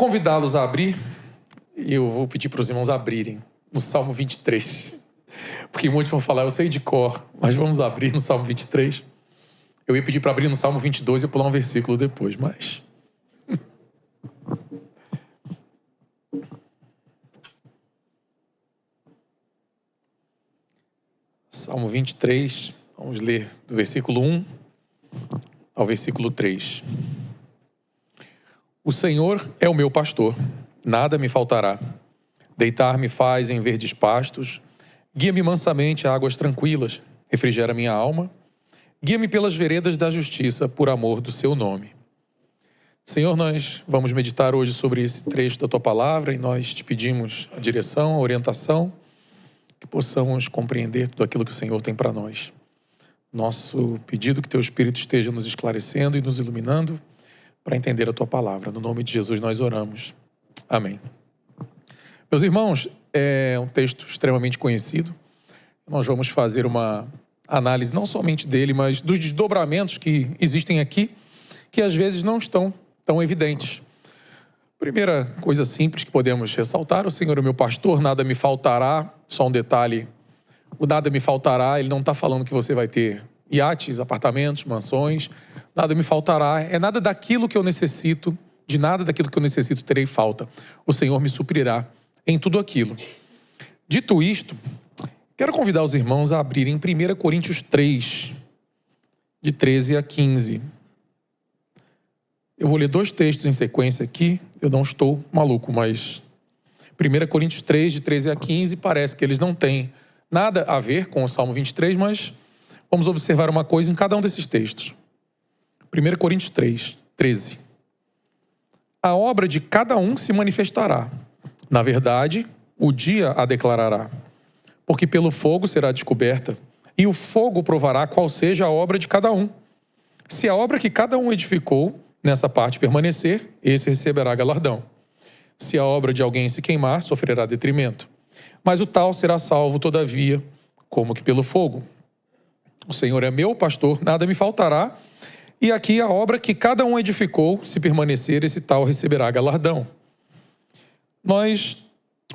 convidá-los a abrir, e eu vou pedir para os irmãos abrirem no Salmo 23. Porque muitos vão falar, eu sei de cor, mas vamos abrir no Salmo 23. Eu ia pedir para abrir no Salmo 22 e pular um versículo depois, mas... Salmo 23, vamos ler do versículo 1 ao versículo 3. O Senhor é o meu pastor, nada me faltará. Deitar-me faz em verdes pastos, guia-me mansamente a águas tranquilas, refrigera minha alma, guia-me pelas veredas da justiça, por amor do seu nome. Senhor, nós vamos meditar hoje sobre esse trecho da tua palavra e nós te pedimos a direção, a orientação, que possamos compreender tudo aquilo que o Senhor tem para nós. Nosso pedido é que teu Espírito esteja nos esclarecendo e nos iluminando para entender a tua palavra. No nome de Jesus nós oramos. Amém. Meus irmãos, é um texto extremamente conhecido. Nós vamos fazer uma análise não somente dele, mas dos desdobramentos que existem aqui, que às vezes não estão tão evidentes. Primeira coisa simples que podemos ressaltar, o Senhor é o meu pastor, nada me faltará. Só um detalhe, o nada me faltará, ele não está falando que você vai ter iates, apartamentos, mansões. Nada me faltará, é nada daquilo que eu necessito, de nada daquilo que eu necessito terei falta. O Senhor me suprirá em tudo aquilo. Dito isto, quero convidar os irmãos a abrirem 1 Coríntios 3, de 13 a 15. Eu vou ler dois textos em sequência aqui, eu não estou maluco, mas 1 Coríntios 3, de 13 a 15, parece que eles não têm nada a ver com o Salmo 23, mas vamos observar uma coisa em cada um desses textos. 1 Coríntios 3, 13. A obra de cada um se manifestará. Na verdade, o dia a declarará. Porque pelo fogo será descoberta, e o fogo provará qual seja a obra de cada um. Se a obra que cada um edificou, nessa parte permanecer, esse receberá galardão. Se a obra de alguém se queimar, sofrerá detrimento. Mas o tal será salvo, todavia, como que pelo fogo. O Senhor é meu pastor, nada me faltará. E aqui a obra que cada um edificou, se permanecer, esse tal receberá galardão. Nós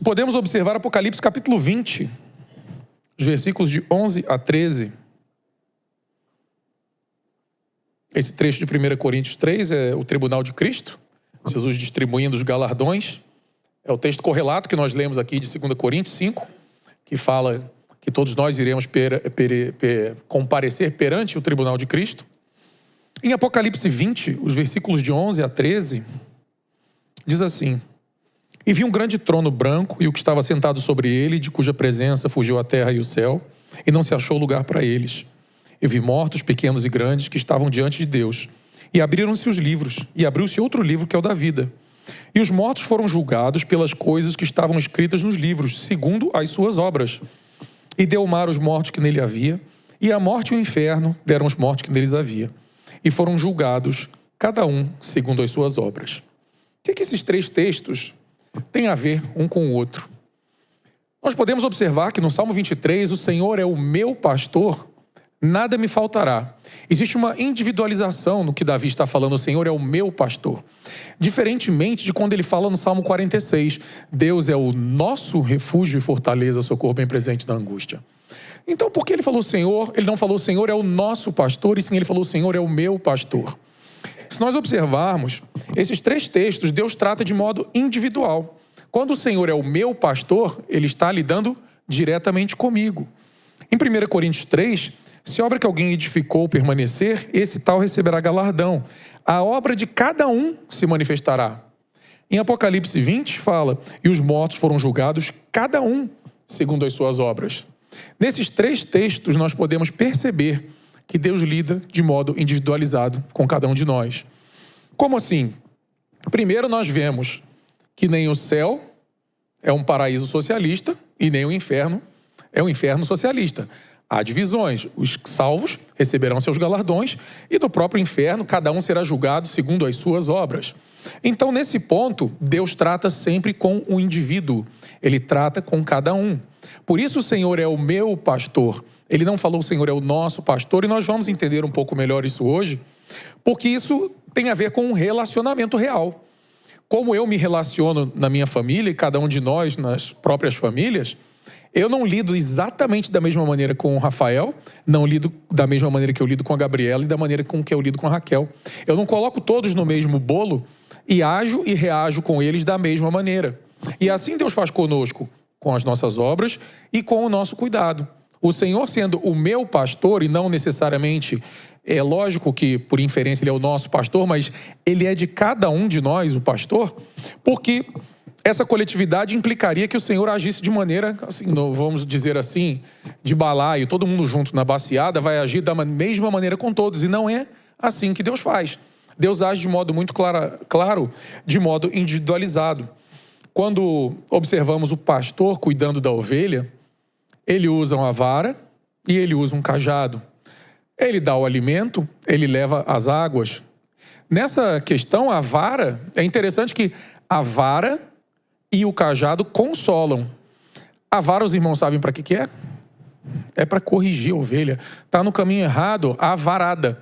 podemos observar Apocalipse capítulo 20, os versículos de 11 a 13. Esse trecho de 1 Coríntios 3 é o tribunal de Cristo, Jesus distribuindo os galardões. É o texto correlato que nós lemos aqui de 2 Coríntios 5, que fala que todos nós iremos comparecer perante o tribunal de Cristo. Em Apocalipse 20, os versículos de 11 a 13, diz assim: E vi um grande trono branco e o que estava sentado sobre ele, de cuja presença fugiu a terra e o céu, e não se achou lugar para eles. Eu vi mortos, pequenos e grandes, que estavam diante de Deus. E abriram-se os livros, e abriu-se outro livro que é o da vida. E os mortos foram julgados pelas coisas que estavam escritas nos livros, segundo as suas obras. E deu o mar os mortos que nele havia, e a morte e o inferno deram os mortos que neles havia. E foram julgados, cada um segundo as suas obras. O que esses três textos têm a ver um com o outro? Nós podemos observar que no Salmo 23, o Senhor é o meu pastor, nada me faltará. Existe uma individualização no que Davi está falando, o Senhor é o meu pastor. Diferentemente de quando ele fala no Salmo 46, Deus é o nosso refúgio e fortaleza, socorro bem presente na angústia. Então, por que ele falou Senhor? Ele não falou o Senhor é o nosso pastor, e sim ele falou o Senhor é o meu pastor. Se nós observarmos, esses três textos, Deus trata de modo individual. Quando o Senhor é o meu pastor, ele está lidando diretamente comigo. Em 1 Coríntios 3, se a obra que alguém edificou permanecer, esse tal receberá galardão. A obra de cada um se manifestará. Em Apocalipse 20 fala, e os mortos foram julgados, cada um segundo as suas obras. Nesses três textos nós podemos perceber que Deus lida de modo individualizado com cada um de nós. Como assim? Primeiro nós vemos que nem o céu é um paraíso socialista e nem o inferno é um inferno socialista. Há divisões, os salvos receberão seus galardões e do próprio inferno cada um será julgado segundo as suas obras. Então nesse ponto Deus trata sempre com o indivíduo, ele trata com cada um. Por isso o Senhor é o meu pastor. Ele não falou o Senhor é o nosso pastor, e nós vamos entender um pouco melhor isso hoje, porque isso tem a ver com um relacionamento real. como eu me relaciono na minha família e cada um de nós nas próprias famílias, eu não lido exatamente da mesma maneira com o Rafael, não lido da mesma maneira que eu lido com a Gabriela e da maneira com que eu lido com a Raquel. Eu não coloco todos no mesmo bolo e ajo e reajo com eles da mesma maneira. E assim Deus faz conosco, com as nossas obras e com o nosso cuidado. O Senhor sendo o meu pastor e não necessariamente, é lógico que por inferência ele é o nosso pastor, mas ele é de cada um de nós o pastor, porque essa coletividade implicaria que o Senhor agisse de maneira, assim, vamos dizer assim, de balaio, todo mundo junto na baciada vai agir da mesma maneira com todos, e não é assim que Deus faz. Deus age de modo muito claro, de modo individualizado. Quando observamos o pastor cuidando da ovelha, ele usa uma vara e ele usa um cajado. Ele dá o alimento, ele leva as águas. Nessa questão, a vara, é interessante que a vara e o cajado consolam. A vara, os irmãos sabem para que é? É para corrigir a ovelha. Está no caminho errado, a varada.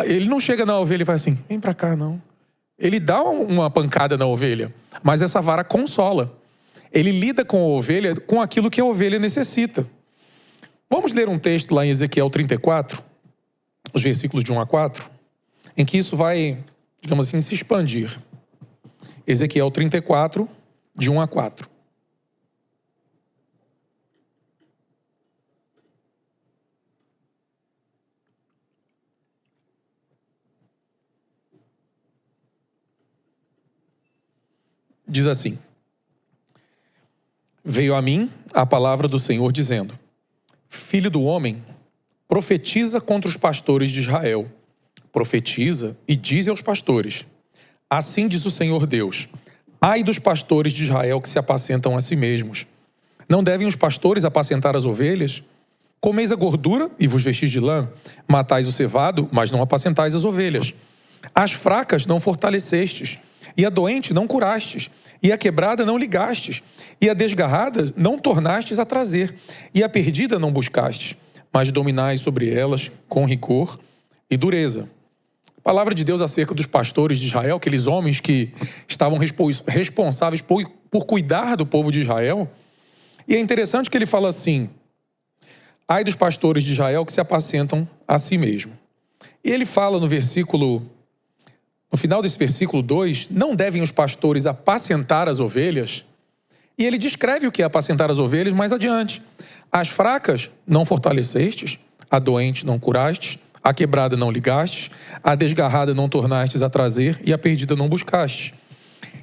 Ele não chega na ovelha e faz assim, vem para cá, não. Ele dá uma pancada na ovelha, mas essa vara consola. Ele lida com a ovelha, com aquilo que a ovelha necessita. Vamos ler um texto lá em Ezequiel 34, os versículos de 1 a 4, em que isso vai, digamos assim, se expandir. Ezequiel 34, de 1 a 4. Diz assim: Veio a mim a palavra do Senhor dizendo: Filho do homem, profetiza contra os pastores de Israel. Profetiza e diz aos pastores: Assim diz o Senhor Deus: Ai dos pastores de Israel que se apacentam a si mesmos. Não devem os pastores apacentar as ovelhas? Comeis a gordura e vos vestis de lã. Matais o cevado, mas não apacentais as ovelhas. As fracas não fortalecestes, e a doente não curastes, e a quebrada não ligastes, e a desgarrada não tornastes a trazer, e a perdida não buscastes, mas dominais sobre elas com rigor e dureza. A palavra de Deus acerca dos pastores de Israel, aqueles homens que estavam responsáveis por cuidar do povo de Israel. E é interessante que ele fala assim: ai dos pastores de Israel que se apacentam a si mesmo. E ele fala no final desse versículo 2, não devem os pastores apacentar as ovelhas? E ele descreve o que é apacentar as ovelhas mais adiante. As fracas não fortalecestes, a doente não curastes, a quebrada não ligastes, a desgarrada não tornastes a trazer e a perdida não buscastes.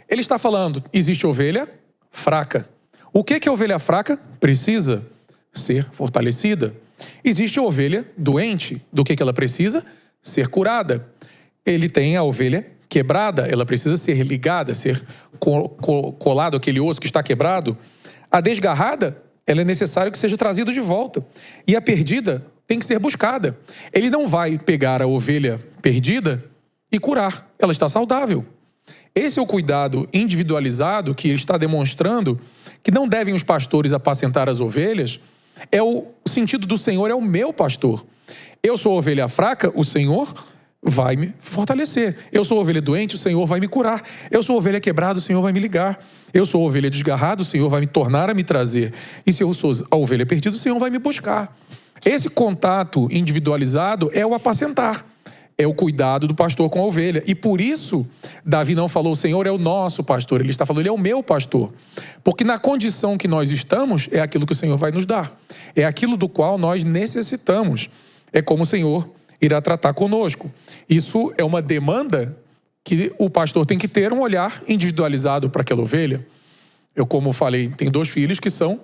Ele está falando, existe ovelha fraca. O que a ovelha fraca precisa? Ser fortalecida. Existe a ovelha doente. Do que ela precisa? Ser curada. Ele tem a ovelha quebrada, ela precisa ser ligada, ser colado aquele osso que está quebrado. A desgarrada, ela é necessário que seja trazida de volta. E a perdida tem que ser buscada. Ele não vai pegar a ovelha perdida e curar. Ela está saudável. Esse é o cuidado individualizado que ele está demonstrando que não devem os pastores apacentar as ovelhas. É o sentido do Senhor, é o meu pastor. Eu sou ovelha fraca, o Senhor vai me fortalecer. Eu sou ovelha doente, o Senhor vai me curar. Eu sou ovelha quebrada, o Senhor vai me ligar. Eu sou ovelha desgarrada, o Senhor vai me tornar a me trazer. E se eu sou a ovelha perdida, o Senhor vai me buscar. Esse contato individualizado é o apacentar. É o cuidado do pastor com a ovelha. E por isso, Davi não falou, o Senhor é o nosso pastor. Ele está falando, ele é o meu pastor. Porque na condição que nós estamos, é aquilo que o Senhor vai nos dar. É aquilo do qual nós necessitamos. É como o Senhor irá tratar conosco. Isso é uma demanda que o pastor tem que ter um olhar individualizado para aquela ovelha. Eu, como falei, tenho 2 filhos que são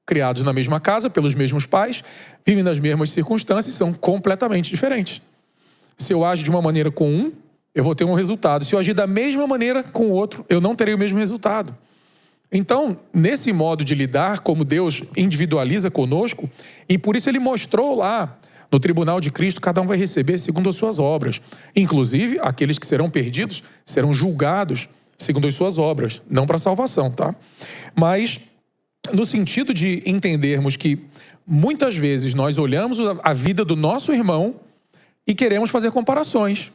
criados na mesma casa, pelos mesmos pais, vivem nas mesmas circunstâncias, são completamente diferentes. Se eu agir de uma maneira com um, eu vou ter um resultado. Se eu agir da mesma maneira com o outro, eu não terei o mesmo resultado. Então, nesse modo de lidar, como Deus individualiza conosco, e por isso ele mostrou lá, no tribunal de Cristo, cada um vai receber segundo as suas obras. Inclusive, aqueles que serão perdidos serão julgados segundo as suas obras. Não para salvação, tá? Mas no sentido de entendermos que muitas vezes nós olhamos a vida do nosso irmão e queremos fazer comparações.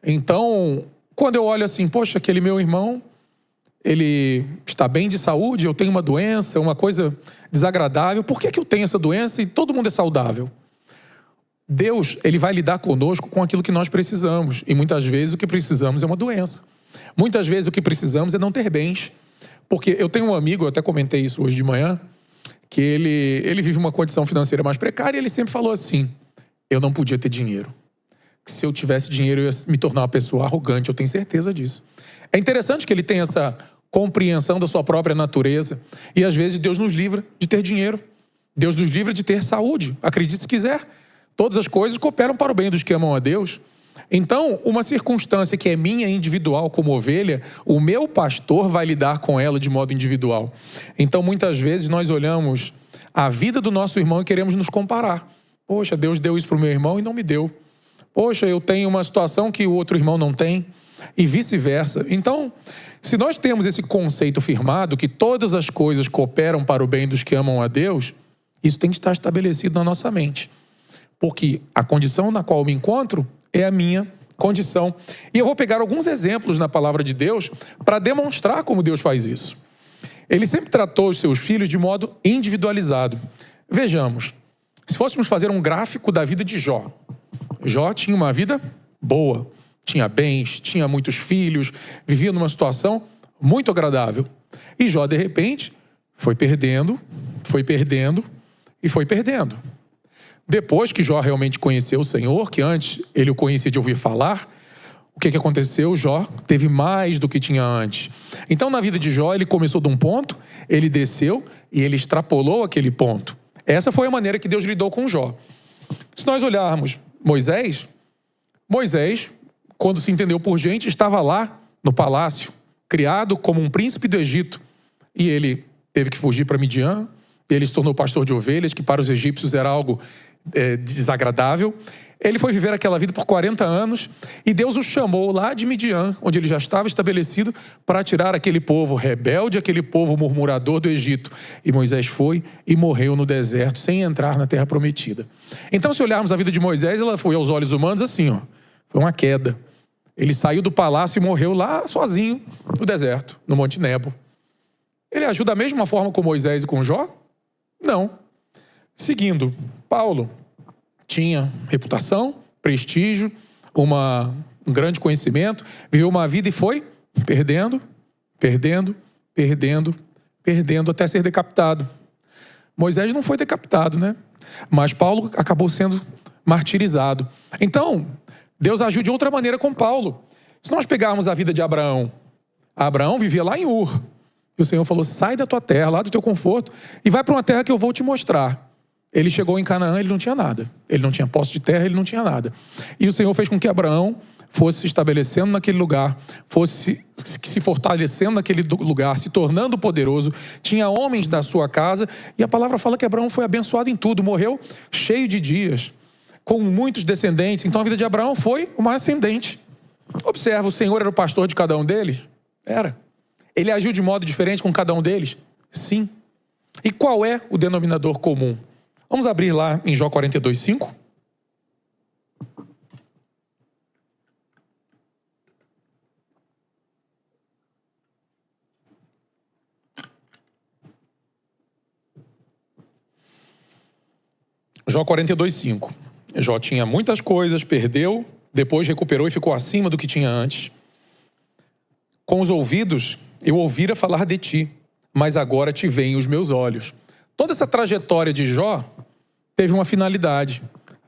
Então, quando eu olho assim, poxa, aquele meu irmão ele está bem de saúde, eu tenho uma doença, uma coisa desagradável. Por que eu tenho essa doença e todo mundo é saudável? Deus, ele vai lidar conosco com aquilo que nós precisamos. E muitas vezes o que precisamos é uma doença. Muitas vezes o que precisamos é não ter bens. Porque eu tenho um amigo, eu até comentei isso hoje de manhã, que ele vive uma condição financeira mais precária e ele sempre falou assim: eu não podia ter dinheiro. Se eu tivesse dinheiro, eu ia me tornar uma pessoa arrogante, eu tenho certeza disso. É interessante que ele tenha essa compreensão da sua própria natureza. E às vezes Deus nos livra de ter dinheiro. Deus nos livra de ter saúde. Acredite se quiser. Todas as coisas cooperam para o bem dos que amam a Deus. Então, uma circunstância que é minha individual como ovelha, o meu pastor vai lidar com ela de modo individual. Então, muitas vezes nós olhamos a vida do nosso irmão e queremos nos comparar. Poxa, Deus deu isso para o meu irmão e não me deu. Poxa, eu tenho uma situação que o outro irmão não tem. E vice-versa. Então, se nós temos esse conceito firmado, que todas as coisas cooperam para o bem dos que amam a Deus, isso tem que estar estabelecido na nossa mente. Porque a condição na qual eu me encontro é a minha condição. E eu vou pegar alguns exemplos na palavra de Deus para demonstrar como Deus faz isso. Ele sempre tratou os seus filhos de modo individualizado. Vejamos, se fôssemos fazer um gráfico da vida de Jó. Jó tinha uma vida boa, tinha bens, tinha muitos filhos, vivia numa situação muito agradável. E Jó, de repente, foi perdendo e foi perdendo. Depois que Jó realmente conheceu o Senhor, que antes ele o conhecia de ouvir falar, o que aconteceu? Jó teve mais do que tinha antes. Então, na vida de Jó, ele começou de um ponto, ele desceu e ele extrapolou aquele ponto. Essa foi a maneira que Deus lidou com Jó. Se nós olharmos Moisés, quando se entendeu por gente, estava lá no palácio, criado como um príncipe do Egito. E ele teve que fugir para Midian, ele se tornou pastor de ovelhas, que para os egípcios era algo desagradável. Ele foi viver aquela vida por 40 anos e Deus o chamou lá de Midian, onde ele já estava estabelecido, para tirar aquele povo rebelde, aquele povo murmurador do Egito. E Moisés foi e morreu no deserto, sem entrar na terra prometida. Então, se olharmos a vida de Moisés, ela foi aos olhos humanos assim, foi uma queda. Ele saiu do palácio e morreu lá sozinho, no deserto, no Monte Nebo. Ele agiu da mesma forma com Moisés e com Jó? Não. Seguindo, Paulo tinha reputação, prestígio, um grande conhecimento, viveu uma vida e foi perdendo até ser decapitado. Moisés não foi decapitado, né? Mas Paulo acabou sendo martirizado. Então, Deus agiu de outra maneira com Paulo. Se nós pegarmos a vida de Abraão, Abraão vivia lá em Ur. E o Senhor falou: sai da tua terra, lá do teu conforto, e vai para uma terra que eu vou te mostrar. Ele chegou em Canaã, ele não tinha nada. Ele não tinha posse de terra, ele não tinha nada. E o Senhor fez com que Abraão fosse se estabelecendo naquele lugar, fosse se fortalecendo naquele lugar, se tornando poderoso. Tinha homens da sua casa, e a palavra fala que Abraão foi abençoado em tudo. Morreu cheio de dias, com muitos descendentes. Então a vida de Abraão foi uma ascendente. Observa, o Senhor era o pastor de cada um deles? Era. Ele agiu de modo diferente com cada um deles? Sim. E qual é o denominador comum? Vamos abrir lá em Jó 42:5. Jó 42:5. Jó tinha muitas coisas, perdeu, depois recuperou e ficou acima do que tinha antes. Com os ouvidos eu ouvira falar de ti, mas agora te veem os meus olhos. Toda essa trajetória de Jó teve uma finalidade,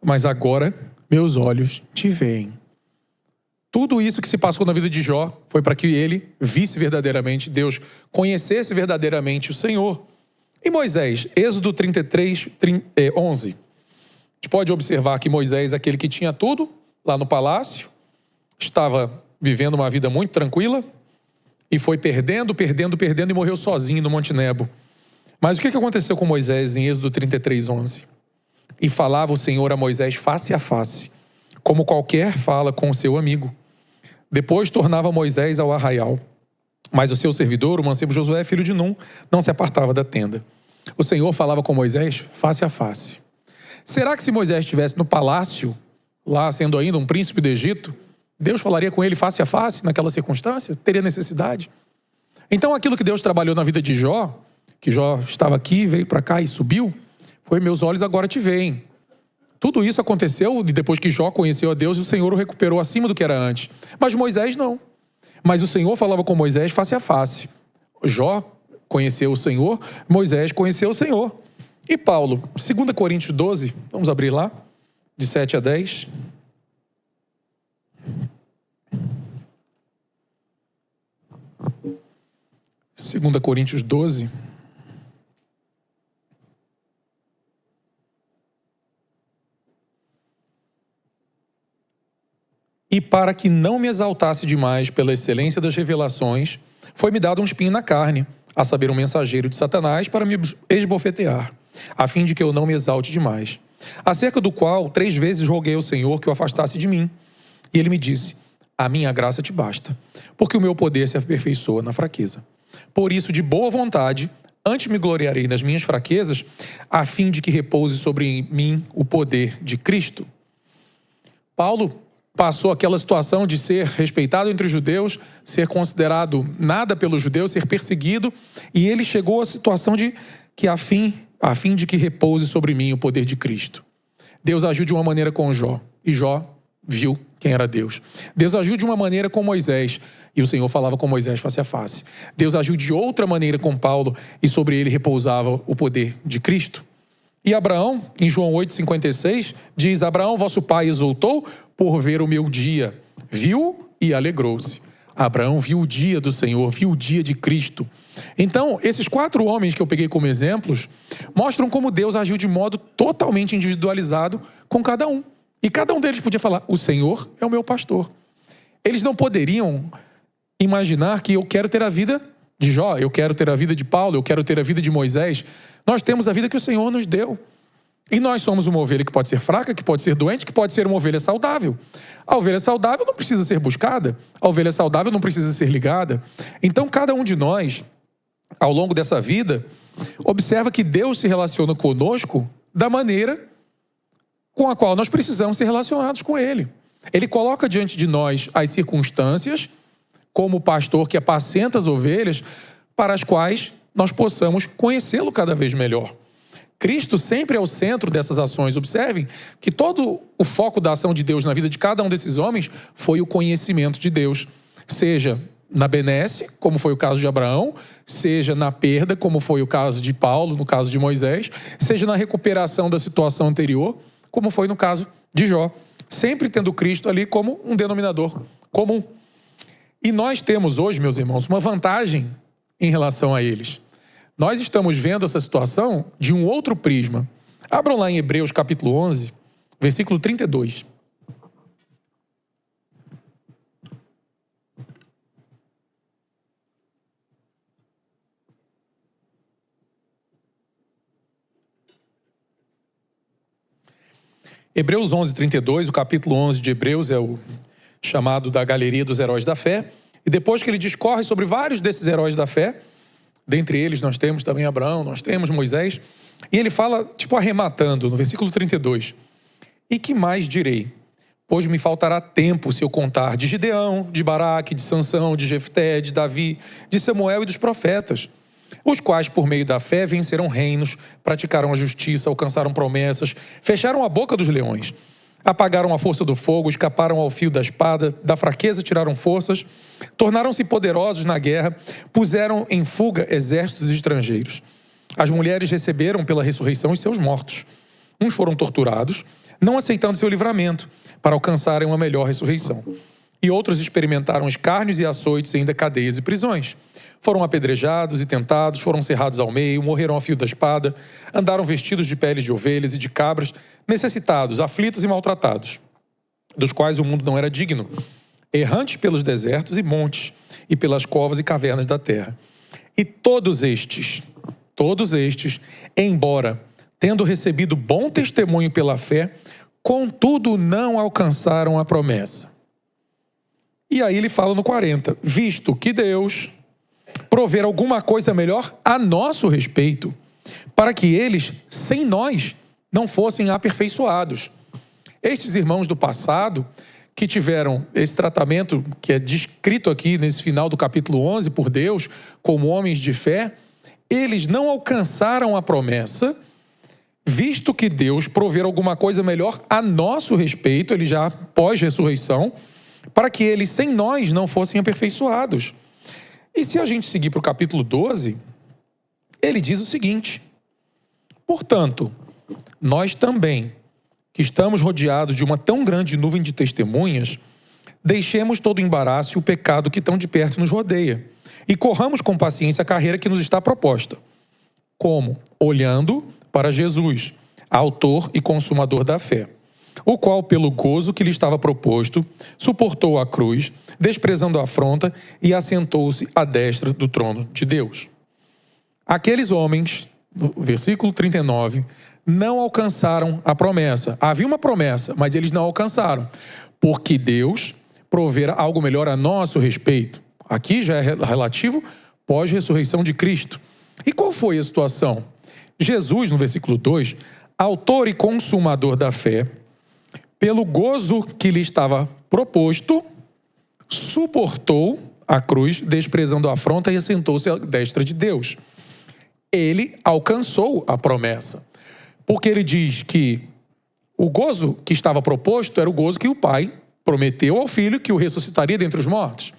mas agora meus olhos te veem. Tudo isso que se passou na vida de Jó foi para que ele visse verdadeiramente Deus, conhecesse verdadeiramente o Senhor. E Moisés, Êxodo 33:11. A gente pode observar que Moisés, aquele que tinha tudo lá no palácio, estava vivendo uma vida muito tranquila e foi perdendo e morreu sozinho no Monte Nebo. Mas o que aconteceu com Moisés em Êxodo 33:11? E falava o Senhor a Moisés face a face, como qualquer fala com o seu amigo. Depois tornava Moisés ao arraial. Mas o seu servidor, o mancebo Josué, filho de Num, não se apartava da tenda. O Senhor falava com Moisés face a face. Será que se Moisés estivesse no palácio, lá sendo ainda um príncipe do Egito, Deus falaria com ele face a face naquela circunstância? Teria necessidade? Então aquilo que Deus trabalhou na vida de Jó, que Jó estava aqui, veio para cá e subiu, foi: meus olhos agora te veem. Tudo isso aconteceu depois que Jó conheceu a Deus e o Senhor o recuperou acima do que era antes. Mas Moisés não. Mas o Senhor falava com Moisés face a face. Jó conheceu o Senhor, Moisés conheceu o Senhor. E Paulo, 2 Coríntios 12, vamos abrir lá, de 7 a 10. Segunda Coríntios 12. E para que não me exaltasse demais pela excelência das revelações, foi-me dado um espinho na carne, a saber, um mensageiro de Satanás para me esbofetear, a fim de que eu não me exalte demais. Acerca do qual 3 vezes roguei ao Senhor que o afastasse de mim. E ele me disse: a minha graça te basta, porque o meu poder se aperfeiçoa na fraqueza. Por isso, de boa vontade, antes me gloriarei nas minhas fraquezas, a fim de que repouse sobre mim o poder de Cristo. Paulo passou aquela situação de ser respeitado entre os judeus, ser considerado nada pelos judeus, ser perseguido, e ele chegou à situação de que a fim de que repouse sobre mim o poder de Cristo. Deus agiu de uma maneira com Jó, e Jó viu quem era Deus. Deus agiu de uma maneira com Moisés, e o Senhor falava com Moisés face a face. Deus agiu de outra maneira com Paulo, e sobre ele repousava o poder de Cristo. E Abraão, em João 8,56, diz: Abraão, vosso pai, exultou por ver o meu dia. Viu e alegrou-se. Abraão viu o dia do Senhor, viu o dia de Cristo. Então, esses 4 homens que eu peguei como exemplos mostram como Deus agiu de modo totalmente individualizado com cada um. E cada um deles podia falar: o Senhor é o meu pastor. Eles não poderiam imaginar que eu quero ter a vida de Jó, eu quero ter a vida de Paulo, eu quero ter a vida de Moisés. Nós temos a vida que o Senhor nos deu. E nós somos uma ovelha que pode ser fraca, que pode ser doente, que pode ser uma ovelha saudável. A ovelha saudável não precisa ser buscada, a ovelha saudável não precisa ser ligada. Então, cada um de nós, ao longo dessa vida, observa que Deus se relaciona conosco da maneira com a qual nós precisamos ser relacionados com Ele. Ele coloca diante de nós as circunstâncias, como o pastor que apacenta as ovelhas, para as quais nós possamos conhecê-lo cada vez melhor. Cristo sempre é o centro dessas ações. Observem que todo o foco da ação de Deus na vida de cada um desses homens foi o conhecimento de Deus. Seja na benesse, como foi o caso de Abraão, seja na perda, como foi o caso de Paulo, no caso de Moisés, seja na recuperação da situação anterior, como foi no caso de Jó. Sempre tendo Cristo ali como um denominador comum. E nós temos hoje, meus irmãos, uma vantagem em relação a eles. Nós estamos vendo essa situação de um outro prisma. Abram lá em Hebreus capítulo 11, versículo 32. Hebreus 11, 32, o capítulo 11 de Hebreus é o chamado da galeria dos heróis da fé. E depois que ele discorre sobre vários desses heróis da fé, dentre eles nós temos também Abraão, nós temos Moisés, e ele fala, arrematando, no versículo 32, e que mais direi? Pois me faltará tempo se eu contar de Gideão, de Baraque, de Sansão, de Jefté, de Davi, de Samuel e dos profetas, os quais por meio da fé venceram reinos, praticaram a justiça, alcançaram promessas, fecharam a boca dos leões, apagaram a força do fogo, escaparam ao fio da espada, da fraqueza tiraram forças, tornaram-se poderosos na guerra, puseram em fuga exércitos estrangeiros. As mulheres receberam pela ressurreição os seus mortos. Uns foram torturados, não aceitando seu livramento, para alcançarem uma melhor ressurreição. E outros experimentaram escárnios e açoites e ainda cadeias e prisões. Foram apedrejados e tentados, foram cerrados ao meio, morreram a fio da espada, andaram vestidos de peles de ovelhas e de cabras, necessitados, aflitos e maltratados, dos quais o mundo não era digno, errantes pelos desertos e montes, e pelas covas e cavernas da terra. E todos estes, embora tendo recebido bom testemunho pela fé, contudo não alcançaram a promessa. E aí ele fala no 40, visto que Deus prover alguma coisa melhor a nosso respeito, para que eles, sem nós, não fossem aperfeiçoados. Estes irmãos do passado, que tiveram esse tratamento que é descrito aqui nesse final do capítulo 11 por Deus, como homens de fé, eles não alcançaram a promessa, visto que Deus prover alguma coisa melhor a nosso respeito, ele já pós-ressurreição, para que eles sem nós não fossem aperfeiçoados. E se a gente seguir para o capítulo 12, ele diz o seguinte: portanto, nós também, que estamos rodeados de uma tão grande nuvem de testemunhas, deixemos todo o embaraço e o pecado que tão de perto nos rodeia, e corramos com paciência a carreira que nos está proposta. Como? Olhando para Jesus, autor e consumador da fé, o qual, pelo gozo que lhe estava proposto, suportou a cruz, desprezando a afronta, e assentou-se à destra do trono de Deus. Aqueles homens, no versículo 39, não alcançaram a promessa. Havia uma promessa, mas eles não alcançaram, porque Deus provera algo melhor a nosso respeito. Aqui já é relativo pós-ressurreição de Cristo. E qual foi a situação? Jesus, no versículo 2, autor e consumador da fé, pelo gozo que lhe estava proposto, suportou a cruz, desprezando a afronta, e assentou-se à destra de Deus. Ele alcançou a promessa, porque ele diz que o gozo que estava proposto era o gozo que o Pai prometeu ao Filho, que o ressuscitaria dentre os mortos.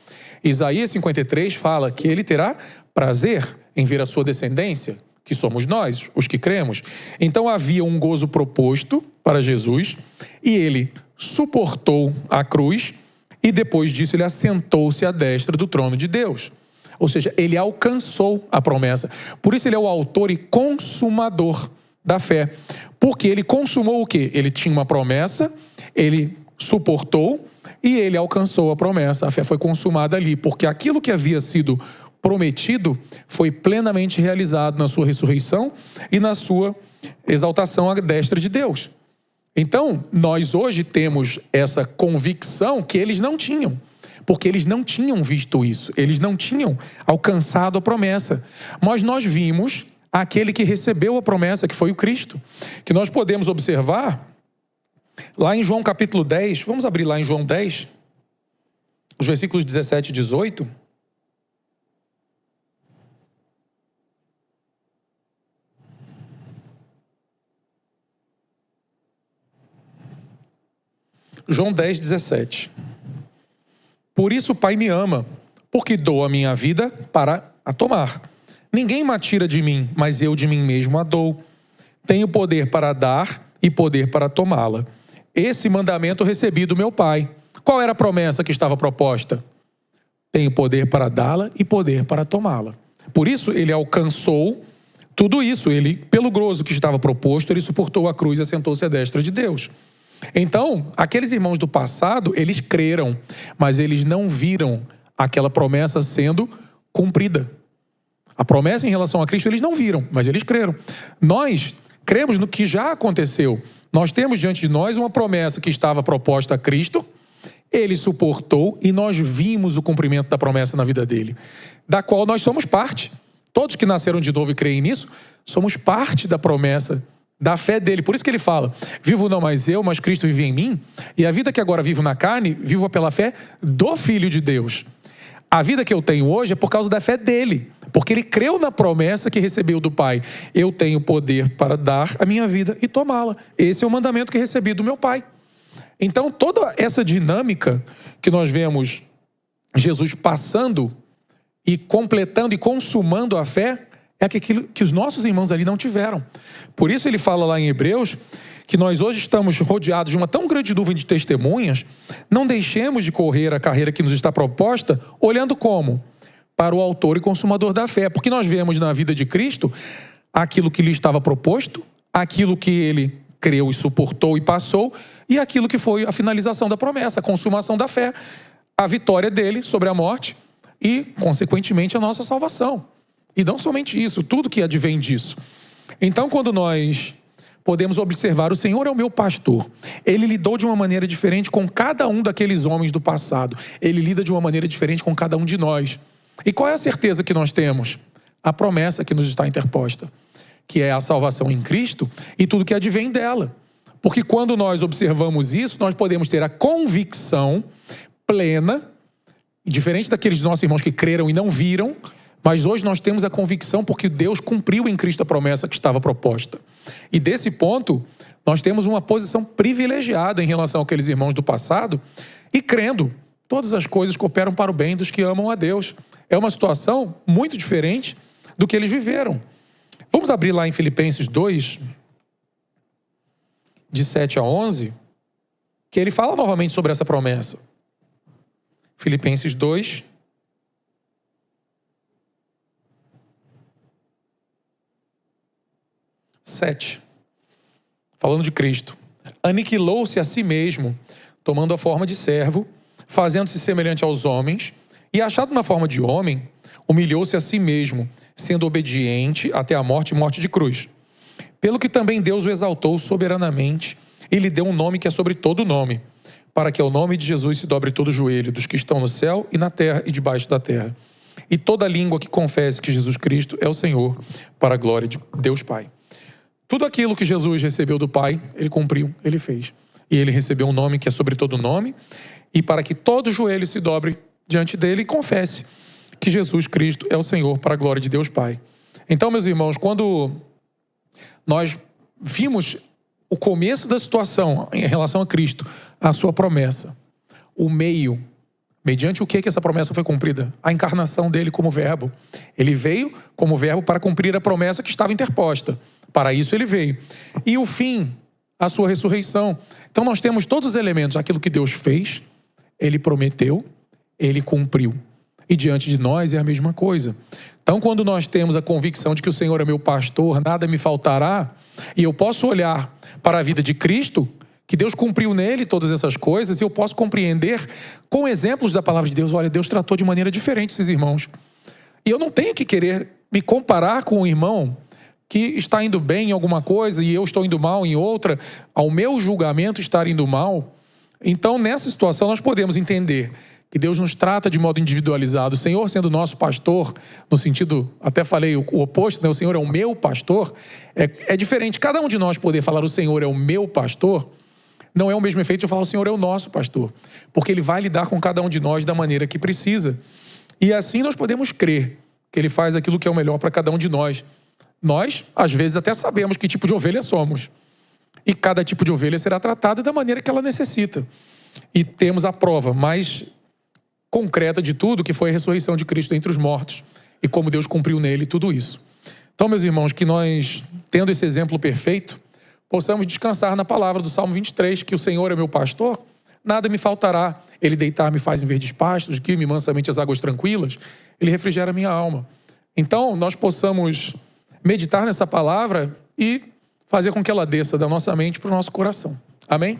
Isaías 53 fala que ele terá prazer em ver a sua descendência, que somos nós, os que cremos. Então havia um gozo proposto para Jesus, e ele suportou a cruz, e depois disso ele assentou-se à destra do trono de Deus. Ou seja, ele alcançou a promessa. Por isso ele é o autor e consumador da fé. Porque ele consumou o quê? Ele tinha uma promessa, ele suportou e ele alcançou a promessa. A fé foi consumada ali, porque aquilo que havia sido prometido foi plenamente realizado na sua ressurreição e na sua exaltação à destra de Deus. Então, nós hoje temos essa convicção que eles não tinham, porque eles não tinham visto isso, eles não tinham alcançado a promessa. Mas nós vimos aquele que recebeu a promessa, que foi o Cristo, que nós podemos observar lá em João capítulo 10, vamos abrir lá em João 10, os versículos 17 e 18. João 10, 17. Por isso o Pai me ama, porque dou a minha vida para a tomar. Ninguém me tira de mim, mas eu de mim mesmo a dou. Tenho poder para dar e poder para tomá-la. Esse mandamento eu recebi do meu Pai. Qual era a promessa que estava proposta? Tenho poder para dá-la e poder para tomá-la. Por isso ele alcançou tudo isso. Ele, pelo gozo que estava proposto, ele suportou a cruz e assentou-se à destra de Deus. Então, aqueles irmãos do passado, eles creram, mas eles não viram aquela promessa sendo cumprida. A promessa em relação a Cristo eles não viram, mas eles creram. Nós cremos no que já aconteceu. Nós temos diante de nós uma promessa que estava proposta a Cristo, ele suportou e nós vimos o cumprimento da promessa na vida dele, da qual nós somos parte. Todos que nasceram de novo e creem nisso, somos parte da promessa da fé dele. Por isso que ele fala: vivo não mais eu, mas Cristo vive em mim, e a vida que agora vivo na carne, vivo pela fé do Filho de Deus. A vida que eu tenho hoje é por causa da fé dele, porque ele creu na promessa que recebeu do Pai. Eu tenho poder para dar a minha vida e tomá-la. Esse é o mandamento que recebi do meu Pai. Então toda essa dinâmica que nós vemos Jesus passando e completando e consumando a fé, é aquilo que os nossos irmãos ali não tiveram. Por isso ele fala lá em Hebreus que nós hoje estamos rodeados de uma tão grande nuvem de testemunhas, não deixemos de correr a carreira que nos está proposta, olhando como? Para o autor e consumador da fé. Porque nós vemos na vida de Cristo aquilo que lhe estava proposto, aquilo que ele creu e suportou e passou, e aquilo que foi a finalização da promessa, a consumação da fé, a vitória dele sobre a morte e, consequentemente, a nossa salvação. E não somente isso, tudo que advém disso. Então, quando nós podemos observar, o Senhor é o meu pastor, ele lidou de uma maneira diferente com cada um daqueles homens do passado. Ele lida de uma maneira diferente com cada um de nós. E qual é a certeza que nós temos? A promessa que nos está interposta, que é a salvação em Cristo e tudo que advém dela. Porque quando nós observamos isso, nós podemos ter a convicção plena, diferente daqueles nossos irmãos que creram e não viram, mas hoje nós temos a convicção porque Deus cumpriu em Cristo a promessa que estava proposta. E desse ponto, nós temos uma posição privilegiada em relação àqueles irmãos do passado e crendo, todas as coisas cooperam para o bem dos que amam a Deus. É uma situação muito diferente do que eles viveram. Vamos abrir lá em Filipenses 2, de 7 a 11, que ele fala novamente sobre essa promessa. Filipenses 2, falando de Cristo. Aniquilou-se a si mesmo, tomando a forma de servo, fazendo-se semelhante aos homens, e achado na forma de homem, humilhou-se a si mesmo, sendo obediente até a morte e morte de cruz. Pelo que também Deus o exaltou soberanamente e lhe deu um nome que é sobre todo nome, para que ao nome de Jesus se dobre todo o joelho dos que estão no céu e na terra e debaixo da terra. E toda língua que confesse que Jesus Cristo é o Senhor, para a glória de Deus Pai. Tudo aquilo que Jesus recebeu do Pai, ele cumpriu, ele fez. E ele recebeu um nome que é sobre todo nome, e para que todo joelho se dobre diante dele e confesse que Jesus Cristo é o Senhor, para a glória de Deus Pai. Então, meus irmãos, quando nós vimos o começo da situação em relação a Cristo, a sua promessa, o meio, mediante o que essa promessa foi cumprida? A encarnação dele como verbo. Ele veio como verbo para cumprir a promessa que estava interposta. Para isso ele veio. E o fim, a sua ressurreição. Então nós temos todos os elementos, aquilo que Deus fez, ele prometeu, ele cumpriu. E diante de nós é a mesma coisa. Então quando nós temos a convicção de que o Senhor é meu pastor, nada me faltará, e eu posso olhar para a vida de Cristo, que Deus cumpriu nele todas essas coisas, e eu posso compreender com exemplos da palavra de Deus, olha, Deus tratou de maneira diferente esses irmãos. E eu não tenho que querer me comparar com um irmão que está indo bem em alguma coisa e eu estou indo mal em outra, ao meu julgamento estar indo mal. Então, nessa situação, nós podemos entender que Deus nos trata de modo individualizado. O Senhor sendo nosso pastor, no sentido, até falei o oposto, né? O Senhor é o meu pastor, é diferente. Cada um de nós poder falar o Senhor é o meu pastor, não é o mesmo efeito de eu falar o Senhor é o nosso pastor, porque Ele vai lidar com cada um de nós da maneira que precisa. E assim nós podemos crer que Ele faz aquilo que é o melhor para cada um de nós. Nós, às vezes, até sabemos que tipo de ovelha somos. E cada tipo de ovelha será tratada da maneira que ela necessita. E temos a prova mais concreta de tudo, que foi a ressurreição de Cristo entre os mortos. E como Deus cumpriu nele tudo isso. Então, meus irmãos, que nós, tendo esse exemplo perfeito, possamos descansar na palavra do Salmo 23, que o Senhor é meu pastor, nada me faltará. Ele deitar-me faz em verdes pastos, guia-me mansamente às águas tranquilas. Ele refrigera a minha alma. Então, nós possamos meditar nessa palavra e fazer com que ela desça da nossa mente para o nosso coração. Amém?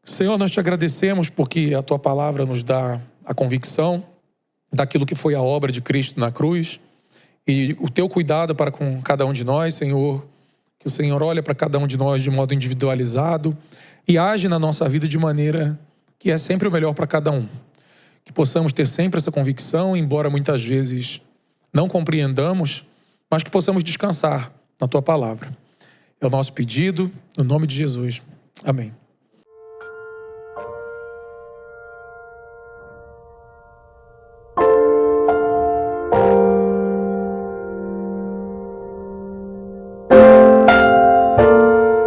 Senhor, nós te agradecemos porque a tua palavra nos dá a convicção daquilo que foi a obra de Cristo na cruz e o teu cuidado para com cada um de nós, Senhor, que o Senhor olha para cada um de nós de modo individualizado e age na nossa vida de maneira que é sempre o melhor para cada um. Que possamos ter sempre essa convicção, embora muitas vezes não compreendamos, mas que possamos descansar na tua palavra. É o nosso pedido, no nome de Jesus. Amém.